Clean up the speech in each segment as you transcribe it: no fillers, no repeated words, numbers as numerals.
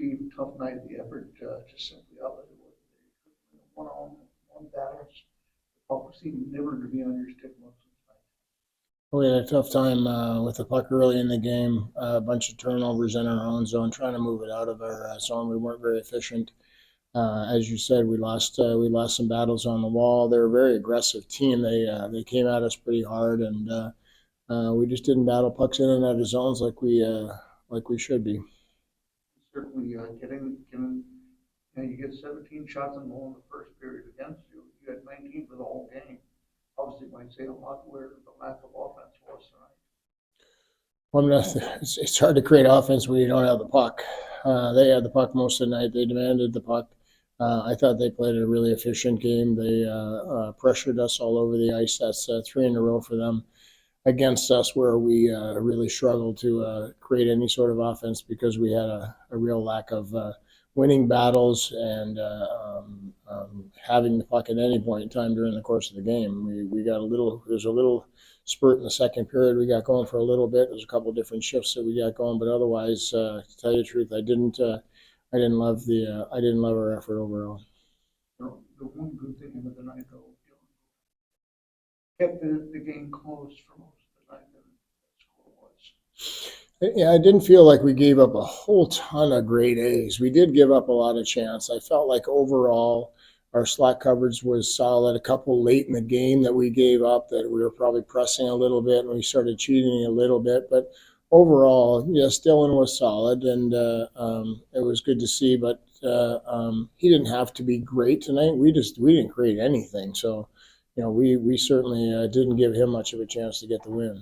Steve, tough night of the effort, just simply outlet it with one battles. The puck seemed never to be on your stick most of the time. We had a tough time with the puck early in the game. A bunch of turnovers in our own zone, trying to move it out of our zone. We weren't very efficient. As you said, we lost some battles on the wall. They're a very aggressive team. They came at us pretty hard, and we just didn't battle pucks in and out of zones like we should be. Certainly, you get 17 shots on goal in the first period against you. You had 19 for the whole game. Obviously, it might say a lot where the lack of offense was tonight. Well, it's hard to create offense when you don't have the puck. They had the puck most of the night. They demanded the puck. I thought they played a really efficient game. They pressured us all over the ice. That's three in a row for them against us, where we really struggled to create any sort of offense because we had a real lack of winning battles and having the puck at any point in time during the course of the game. We got there's a little spurt in the second period. We got going for a little bit. There's a couple of different shifts that we got going, but otherwise, to tell you the truth, I didn't I didn't love our effort overall. The one good thing of the night, though, kept the game close for most of the night, and the score was. Yeah, I didn't feel like we gave up a whole ton of great A's. We did give up a lot of chance. I felt like overall our slot coverage was solid. A couple late in the game that we gave up that we were probably pressing a little bit and we started cheating a little bit. But overall, yes, Dylan was solid and it was good to see. But he didn't have to be great tonight. We didn't create anything. So, we certainly didn't give him much of a chance to get the win.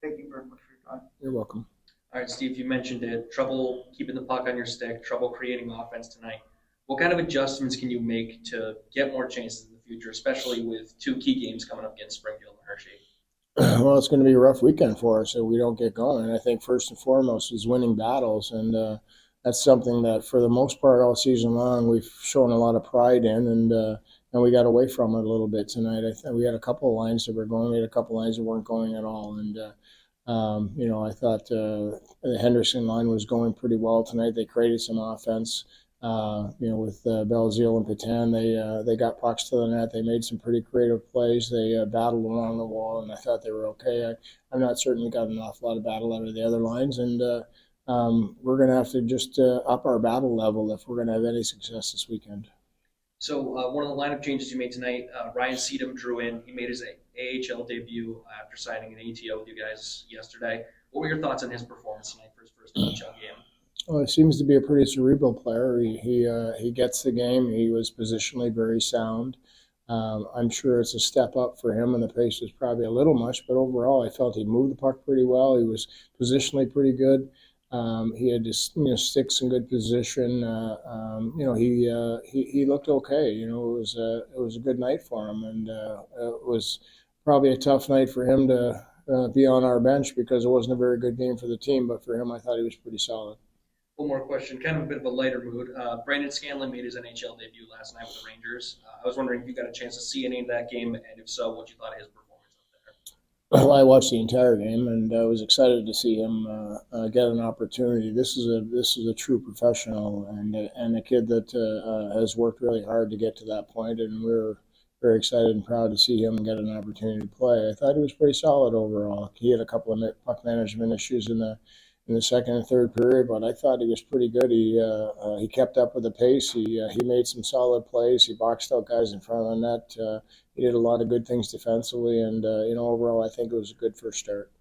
Thank you very much for your time. You're welcome. All right, Steve, you mentioned it. Trouble keeping the puck on your stick, trouble creating offense tonight. What kind of adjustments can you make to get more chances in the future, especially with two key games coming up against Springfield and Hershey? Well, it's going to be a rough weekend for us if we don't get going. I think first and foremost is winning battles, and that's something that for the most part all season long we've shown a lot of pride in, and we got away from it a little bit tonight. I think we had a couple of lines that were going, we had a couple of lines that weren't going at all, and I thought the Henderson line was going pretty well tonight. They created some offense. With Belzile and Patan, they got pucks to the net. They made some pretty creative plays. They battled along the wall, and I thought they were okay. I'm not certain we got an awful lot of battle out of the other lines, and we're going to have to just up our battle level if we're going to have any success this weekend. So one of the lineup changes you made tonight, Ryan Seedham drew in. He made his AHL debut after signing an ATO with you guys yesterday. What were your thoughts on his performance tonight for his first AHL game? Well, he seems to be a pretty cerebral player. He gets the game. He was positionally very sound. I'm sure it's a step up for him, and the pace was probably a little much, but overall, I felt he moved the puck pretty well. He was positionally pretty good. He had his sticks in good position. He looked okay. It was a good night for him, and it was probably a tough night for him to be on our bench because it wasn't a very good game for the team. But for him, I thought he was pretty solid. One more question, kind of a bit of a lighter mood. Brandon Scanlon made his NHL debut last night with the Rangers. I was wondering if you got a chance to see any of that game, and if so, what you thought of his performance up there. Well, I watched the entire game, and I was excited to see him get an opportunity. This is a true professional, and a kid that has worked really hard to get to that point, and we're very excited and proud to see him get an opportunity to play. I thought he was pretty solid overall. He had a couple of puck management issues in the second and third period, but I thought he was pretty good. He kept up with the pace. He made some solid plays. He boxed out guys in front of the net. He did a lot of good things defensively, and overall, I think it was a good first start.